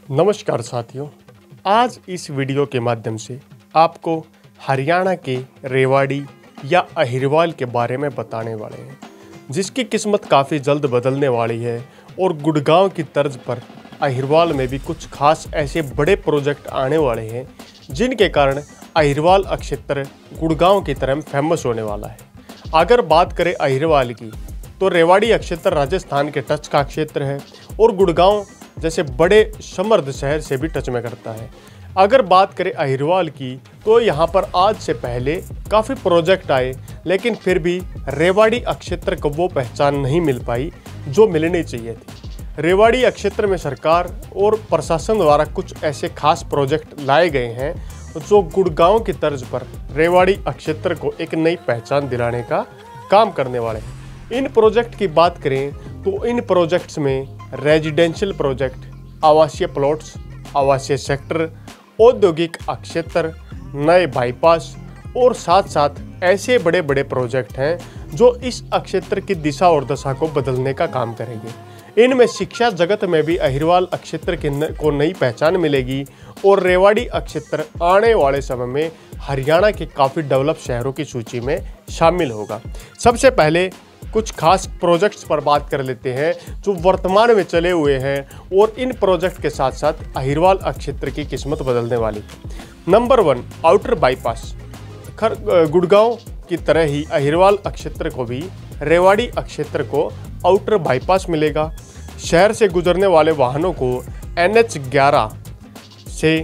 नमस्कार साथियों, आज इस वीडियो के माध्यम से आपको हरियाणा के रेवाड़ी या अहिरवाल के बारे में बताने वाले हैं, जिसकी किस्मत काफ़ी जल्द बदलने वाली है। और गुड़गांव की तर्ज पर अहिरवाल में भी कुछ खास ऐसे बड़े प्रोजेक्ट आने वाले हैं, जिनके कारण अहिरवाल क्षेत्र गुड़गांव की तरह फेमस होने वाला है। अगर बात करें अहिरवाल की, तो रेवाड़ी क्षेत्र राजस्थान के टच का क्षेत्र है और गुड़गांव जैसे बड़े समृद्ध शहर से भी टच में करता है। अगर बात करें अहिरवाल की, तो यहाँ पर आज से पहले काफ़ी प्रोजेक्ट आए, लेकिन फिर भी रेवाड़ी क्षेत्र को वो पहचान नहीं मिल पाई जो मिलनी चाहिए थी। रेवाड़ी क्षेत्र में सरकार और प्रशासन द्वारा कुछ ऐसे खास प्रोजेक्ट लाए गए हैं जो गुड़गांव की तर्ज पर रेवाड़ी क्षेत्र को एक नई पहचान दिलाने का काम करने वाले हैं। इन प्रोजेक्ट की बात करें तो इन प्रोजेक्ट्स में रेजिडेंशियल प्रोजेक्ट, आवासीय प्लॉट्स, आवासीय सेक्टर, औद्योगिक क्षेत्र, नए बाईपास और साथ साथ ऐसे बड़े बड़े प्रोजेक्ट हैं जो इस क्षेत्र की दिशा और दशा को बदलने का काम करेंगे। इनमें शिक्षा जगत में भी अहिरवाल क्षेत्र को नई पहचान मिलेगी और रेवाड़ी क्षेत्र आने वाले समय में हरियाणा के काफ़ी डेवलप शहरों की सूची में शामिल होगा। सबसे पहले कुछ खास प्रोजेक्ट्स पर बात कर लेते हैं जो वर्तमान में चले हुए हैं और इन प्रोजेक्ट के साथ साथ अहिरवाल क्षेत्र की किस्मत बदलने वाली है। Number 1, outer bypass. गुड़गांव की तरह ही अहिरवाल क्षेत्र को भी रेवाड़ी क्षेत्र को आउटर बाईपास मिलेगा। शहर से गुजरने वाले वाहनों को NH 11 से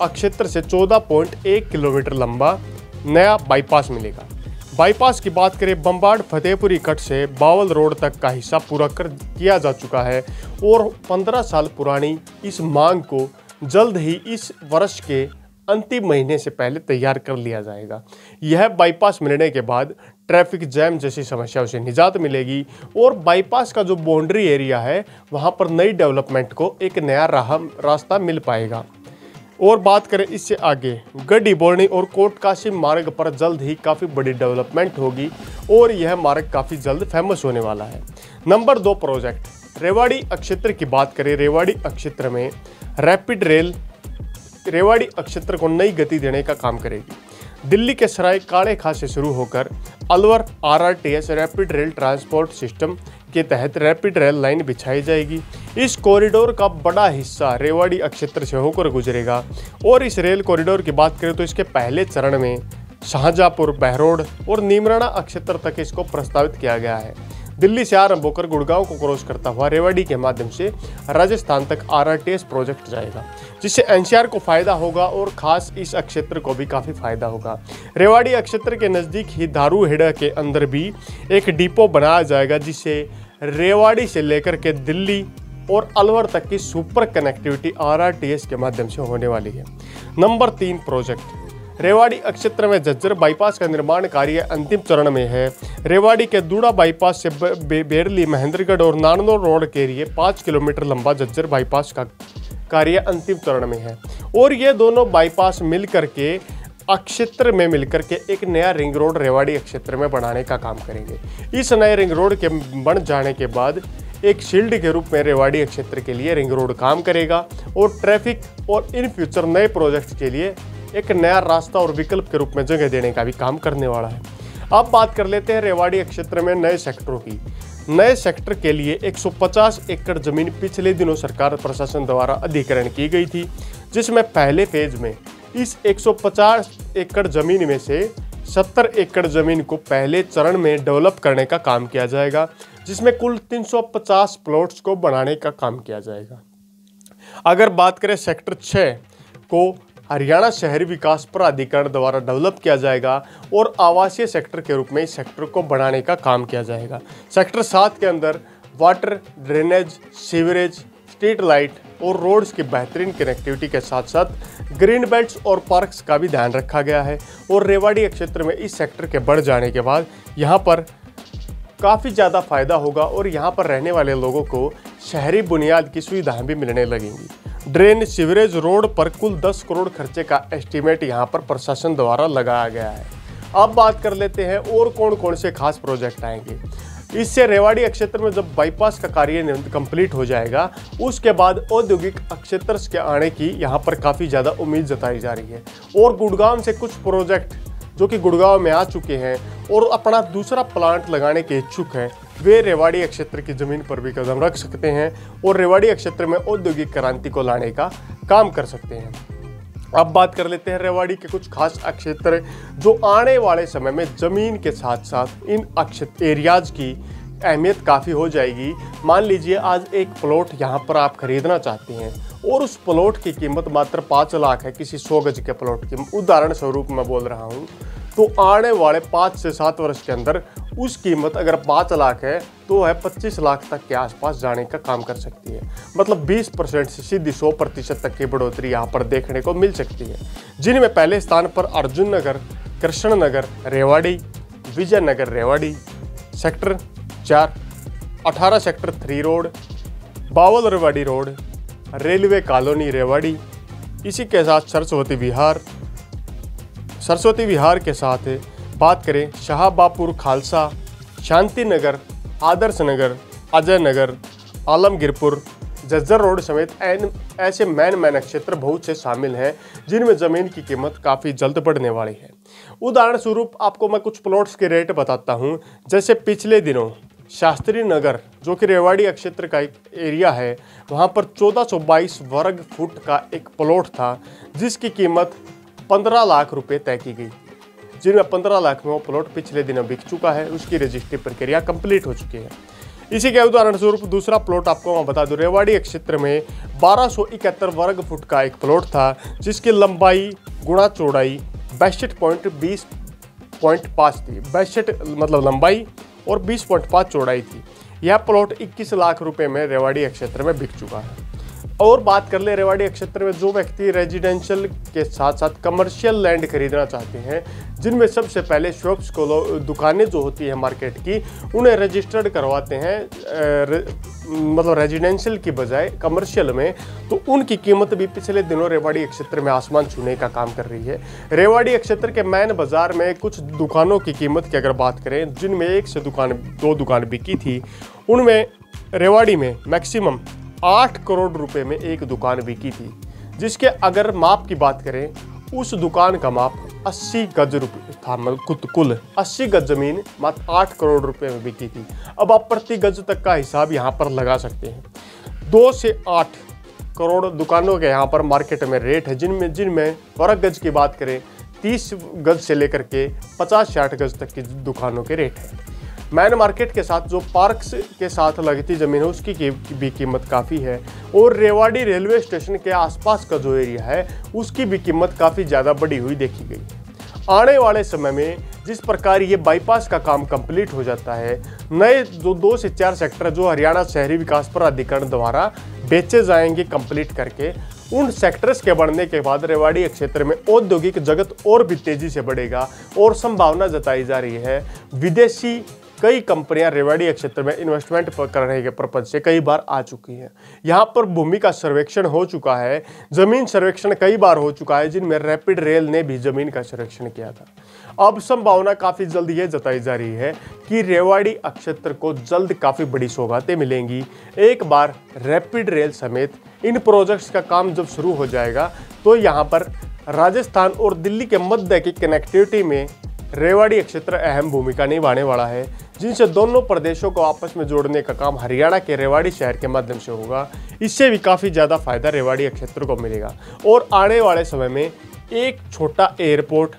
क्षेत्र से 14.1 किलोमीटर लंबा नया बाईपास मिलेगा। बाईपास की बात करें, बम्बाड फतेहपुरी कट से बावल रोड तक का हिस्सा पूरा किया जा चुका है और 15 साल पुरानी इस मांग को जल्द ही इस वर्ष के अंतिम महीने से पहले तैयार कर लिया जाएगा। यह बाईपास मिलने के बाद ट्रैफिक जैम जैसी समस्याओं से निजात मिलेगी और बाईपास का जो बाउंड्री एरिया है वहां पर नई डेवलपमेंट को एक नया रास्ता मिल पाएगा। और बात करें इससे आगे, गड्डी बोर्नी और कोट कासिम मार्ग पर जल्द ही काफ़ी बड़ी डेवलपमेंट होगी और यह मार्ग काफ़ी जल्द फेमस होने वाला है। नंबर 2 प्रोजेक्ट, रेवाड़ी क्षेत्र की बात करें। रेवाड़ी क्षेत्र में रैपिड रेल रेवाड़ी क्षेत्र को नई गति देने का काम करेगी। दिल्ली के सराय काले खां से शुरू होकर Alwar RRTS rapid rail transport system के तहत रैपिड रेल लाइन बिछाई जाएगी। इस कॉरिडोर का बड़ा हिस्सा रेवाड़ी क्षेत्र से होकर गुजरेगा और इस रेल कॉरिडोर की बात करें तो इसके पहले चरण में शाहजहाँपुर, बहरोड और नीमराना क्षेत्र तक इसको प्रस्तावित किया गया है। दिल्ली से आरंभ होकर गुड़गांव को क्रॉस करता हुआ रेवाड़ी के माध्यम से राजस्थान तक RRTS प्रोजेक्ट जाएगा, जिससे NCR को फायदा होगा और खास इस क्षेत्र को भी काफ़ी फायदा होगा। रेवाड़ी क्षेत्र के नज़दीक ही धारूहेड़ा के अंदर भी एक डिपो बनाया जाएगा, जिससे रेवाड़ी से लेकर के दिल्ली और अलवर तक की सुपर कनेक्टिविटी RRTS के माध्यम से होने वाली है। नंबर 3 प्रोजेक्ट, रेवाड़ी क्षेत्र में झज्जर बाईपास का निर्माण कार्य अंतिम चरण में है। रेवाड़ी के दूड़ा बाईपास से बेरली, महेंद्रगढ़ और नारनौल रोड के लिए 5 किलोमीटर लंबा झज्जर बाईपास का कार्य अंतिम चरण में है और ये दोनों बाईपास मिलकर के क्षेत्र में मिलकर के एक नया रिंग रोड रेवाड़ी क्षेत्र में बनाने का काम करेंगे। इस नए रिंग रोड के बन जाने के बाद एक शील्ड के रूप में रेवाड़ी क्षेत्र के लिए रिंग रोड काम करेगा और ट्रैफिक और इन फ्यूचर नए प्रोजेक्ट के लिए एक नया रास्ता और विकल्प के रूप में जगह देने का भी काम करने वाला है। अब बात कर लेते हैं रेवाड़ी क्षेत्र में नए सेक्टरों की। नए सेक्टर के लिए 150 एकड़ जमीन पिछले दिनों सरकार प्रशासन द्वारा अधिग्रहण की गई थी, जिसमें पहले फेज में इस 150 एकड़ जमीन में से 70 एकड़ जमीन को पहले चरण में डेवलप करने का काम किया जाएगा, जिसमें कुल 350 प्लॉट्स को बनाने का काम किया जाएगा। अगर बात करें सेक्टर 6 को हरियाणा शहरी विकास प्राधिकरण द्वारा डेवलप किया जाएगा और आवासीय सेक्टर के रूप में इस सेक्टर को बढ़ाने का काम किया जाएगा। सेक्टर 7 के अंदर water, drainage, sewerage, street light और रोड्स की बेहतरीन कनेक्टिविटी के साथ साथ ग्रीन बेल्ट्स और पार्क्स का भी ध्यान रखा गया है और रेवाड़ी क्षेत्र में इस सेक्टर के बढ़ जाने के बाद यहाँ पर काफ़ी ज़्यादा फायदा होगा और यहाँ पर रहने वाले लोगों को शहरी बुनियाद की सुविधाएं भी मिलने लगेंगी। ड्रेन, सीवरेज, रोड पर कुल 10 करोड़ खर्चे का एस्टीमेट यहाँ पर प्रशासन द्वारा लगाया गया है। अब बात कर लेते हैं और कौन कौन से खास प्रोजेक्ट आएंगे। इससे रेवाड़ी क्षेत्र में जब बाईपास का कार्य कंप्लीट हो जाएगा उसके बाद औद्योगिक क्षेत्र के आने की यहाँ पर काफ़ी ज़्यादा उम्मीद जताई जा रही है। और गुड़गांव से कुछ प्रोजेक्ट जो कि गुड़गांव में आ चुके हैं और अपना दूसरा प्लांट लगाने के इच्छुक हैं, वे रेवाड़ी क्षेत्र की ज़मीन पर भी कदम रख सकते हैं और रेवाड़ी क्षेत्र में औद्योगिक क्रांति को लाने का काम कर सकते हैं। अब बात कर लेते हैं रेवाड़ी के कुछ खास क्षेत्र जो आने वाले समय में ज़मीन के साथ साथ इन एरियाज की अहमियत काफ़ी हो जाएगी। मान लीजिए आज एक प्लॉट यहाँ पर आप खरीदना चाहते हैं और उस प्लॉट की कीमत मात्र 5 लाख है, किसी 100 गज के प्लॉट की उदाहरण स्वरूप मैं बोल रहा हूँ। तो आने वाले 5 से 7 वर्ष के अंदर उस कीमत अगर 5 लाख है तो है 25 लाख तक के आसपास जाने का काम कर सकती है। मतलब 20% से सीधी 100% तक की बढ़ोतरी यहाँ पर देखने को मिल सकती है, जिनमें पहले स्थान पर Arjun Nagar, Krishna Nagar Rewari, Vijaynagar Rewari, sector 4, 18 sector 3 road, Bawal Rewari road, railway colony Rewari, इसी के साथ सरस्वती विहार के साथ बात करें शाहबापुर खालसा, शांति नगर, आदर्श नगर, अजय नगर, आलमगीरपुर, जज्जर रोड समेत ऐसे मैन क्षेत्र बहुत से शामिल हैं जिनमें ज़मीन की कीमत काफ़ी जल्द बढ़ने वाली है। उदाहरण स्वरूप आपको मैं कुछ प्लॉट्स के रेट बताता हूं। जैसे पिछले दिनों शास्त्री नगर जो कि रेवाड़ी क्षेत्र का एक एरिया है, वहां पर 1422 वर्ग फुट का एक प्लॉट था जिसकी कीमत 15 लाख रुपए तय की गई, जिनमें 15 लाख में वो प्लॉट पिछले दिनों बिक चुका है, उसकी रजिस्ट्री प्रक्रिया कंप्लीट हो चुकी है। इसी के उदाहरण स्वरूप दूसरा प्लॉट आपको मैं बता दूं, रेवाड़ी क्षेत्र में 1271 वर्ग फुट का एक प्लॉट था जिसकी लंबाई गुणा चौड़ाई 62.20.5 थी। 62 मतलब लंबाई और 20.5 चौड़ाई थी। यह प्लॉट 21 लाख रुपए में रेवाड़ी क्षेत्र में बिक चुका है। और बात कर ले रेवाड़ी क्षेत्र में जो व्यक्ति रेजिडेंशियल के साथ साथ कमर्शियल लैंड खरीदना चाहते हैं, जिनमें सबसे पहले शॉप्स को दुकानें जो होती है मार्केट की उन्हें रजिस्टर्ड करवाते हैं मतलब रेजिडेंशियल की बजाय कमर्शियल में, तो उनकी कीमत भी पिछले दिनों रेवाड़ी क्षेत्र में आसमान छूने का काम कर रही है। रेवाड़ी क्षेत्र के मैन बाजार में कुछ दुकानों की कीमत की अगर बात करें, जिनमें 1 से 2 दुकान बिकी थी, उनमें रेवाड़ी में मैक्सिमम 8 करोड़ रुपए में एक दुकान बिकी थी, जिसके अगर माप की बात करें उस दुकान का माप 80 गज रुपये था। कुल 80 गज ज़मीन मात्र 8 करोड़ रुपए में बिकी थी। अब आप प्रति गज तक का हिसाब यहाँ पर लगा सकते हैं। 2 से 8 करोड़ दुकानों के यहाँ पर मार्केट में रेट है, जिनमें वर्ग गज की बात करें 30 गज से लेकर के 50-60 गज तक की दुकानों के रेट है। मैन मार्केट के साथ जो पार्क्स के साथ लगती ज़मीन है उसकी भी कीमत काफ़ी है, और रेवाड़ी रेलवे स्टेशन के आसपास का जो एरिया है उसकी भी कीमत काफ़ी ज़्यादा बढ़ी हुई देखी गई। आने वाले समय में जिस प्रकार ये बाईपास का काम कंप्लीट हो जाता है, नए जो 2 से 4 सेक्टर जो हरियाणा शहरी विकास प्राधिकरण द्वारा बेचे जाएंगे कंप्लीट करके, उन सेक्टर्स के बढ़ने के बाद रेवाड़ी क्षेत्र में औद्योगिक जगत और भी तेज़ी से बढ़ेगा। और संभावना जताई जा रही है विदेशी कई कंपनियां रेवाड़ी क्षेत्र में इन्वेस्टमेंट करने के पर्पज से कई बार आ चुकी हैं। यहाँ पर भूमि का सर्वेक्षण हो चुका है, जमीन सर्वेक्षण कई बार हो चुका है, जिनमें रैपिड रेल ने भी जमीन का सर्वेक्षण किया था। अब संभावना काफ़ी जल्द ये जताई जा रही है कि रेवाड़ी क्षेत्र को जल्द काफ़ी बड़ी सौगातें मिलेंगी। एक बार रैपिड रेल समेत इन प्रोजेक्ट्स का काम जब शुरू हो जाएगा तो यहाँ पर राजस्थान और दिल्ली के मध्य की कनेक्टिविटी में रेवाड़ी क्षेत्र अहम भूमिका निभाने वाला है, जिनसे दोनों प्रदेशों को आपस में जोड़ने का काम हरियाणा के रेवाड़ी शहर के माध्यम से होगा। इससे भी काफ़ी ज़्यादा फायदा रेवाड़ी क्षेत्र को मिलेगा। और आने वाले समय में एक छोटा एयरपोर्ट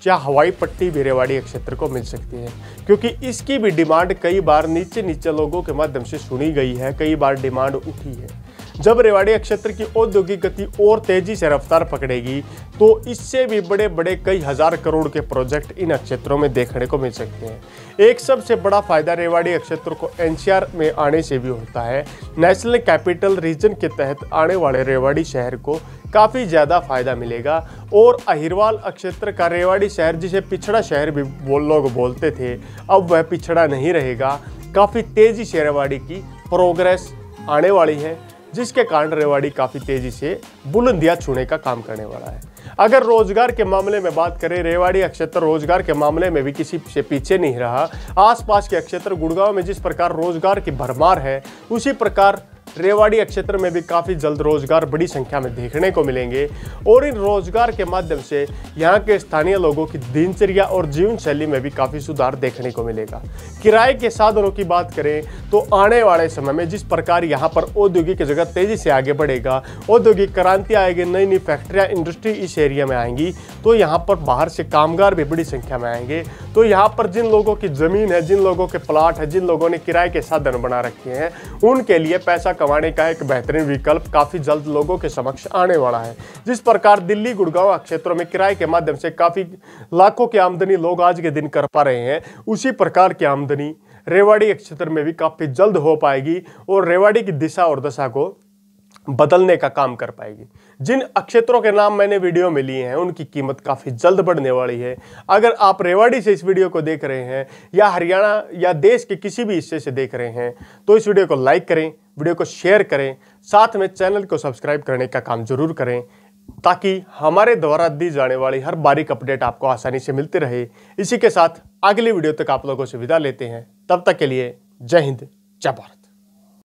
या हवाई पट्टी भी रेवाड़ी क्षेत्र को मिल सकती है, क्योंकि इसकी भी डिमांड कई बार नीचे लोगों के माध्यम से सुनी गई है, कई बार डिमांड उठी है। जब रेवाड़ी क्षेत्र की औद्योगिक गति और तेजी से रफ्तार पकड़ेगी तो इससे भी बड़े बड़े कई हजार करोड़ के प्रोजेक्ट इन क्षेत्रों में देखने को मिल सकते हैं। एक सबसे बड़ा फायदा रेवाड़ी क्षेत्र को एनसीआर में आने से भी होता है। नेशनल कैपिटल रीजन के तहत आने वाले रेवाड़ी शहर को काफ़ी ज़्यादा फायदा मिलेगा। और अहिरवाल क्षेत्र का रेवाड़ी शहर, जिसे पिछड़ा शहर भी लोग बोलते थे, अब वह पिछड़ा नहीं रहेगा। काफ़ी तेज़ी से रेवाड़ी की प्रोग्रेस आने वाली है। जिसके कारण रेवाड़ी काफ़ी तेज़ी से बुलंदियां छूने का काम करने वाला है। अगर रोजगार के मामले में बात करें, रेवाड़ी क्षेत्र रोजगार के मामले में भी किसी से पीछे नहीं रहा। आसपास के क्षेत्र गुड़गांव में जिस प्रकार रोजगार की भरमार है, उसी प्रकार रेवाड़ी क्षेत्र में भी काफ़ी जल्द रोजगार बड़ी संख्या में देखने को मिलेंगे और इन रोजगार के माध्यम से यहाँ के स्थानीय लोगों की दिनचर्या और जीवन शैली में भी काफ़ी सुधार देखने को मिलेगा। किराए के साधनों की बात करें तो आने वाले समय में जिस प्रकार यहाँ पर औद्योगिक जगत तेजी से आगे बढ़ेगा, औद्योगिक क्रांति आएगी, नई नई फैक्ट्रियाँ इंडस्ट्री इस एरिया में आएंगी, तो यहाँ पर बाहर से कामगार भी बड़ी संख्या में आएंगे। तो यहाँ पर जिन लोगों की ज़मीन है, जिन लोगों के प्लाट है, जिन लोगों ने किराए के साधन बना रखे हैं, उनके लिए पैसा कमाने का एक बेहतरीन विकल्प काफी जल्द लोगों के समक्ष आने वाला है। जिस प्रकार दिल्ली गुड़गांव क्षेत्रों में किराए के माध्यम से काफी लाखों की आमदनी लोग आज के दिन कर पा रहे हैं, उसी प्रकार की आमदनी रेवाड़ी क्षेत्र में भी काफी जल्द हो पाएगी और रेवाड़ी की दिशा और दशा को बदलने का काम कर पाएगी। जिन क्षेत्रों के नाम मैंने वीडियो में लिए हैं उनकी कीमत काफ़ी जल्द बढ़ने वाली है। अगर आप रेवाड़ी से इस वीडियो को देख रहे हैं या हरियाणा या देश के किसी भी हिस्से से देख रहे हैं तो इस वीडियो को लाइक करें, वीडियो को शेयर करें, साथ में चैनल को सब्सक्राइब करने का काम जरूर करें ताकि हमारे द्वारा दी जाने वाली हर बारीक अपडेट आपको आसानी से मिलती रहे। इसी के साथ अगली वीडियो तक आप लोगों से विदा लेते हैं। तब तक के लिए जय हिंद, जय भारत।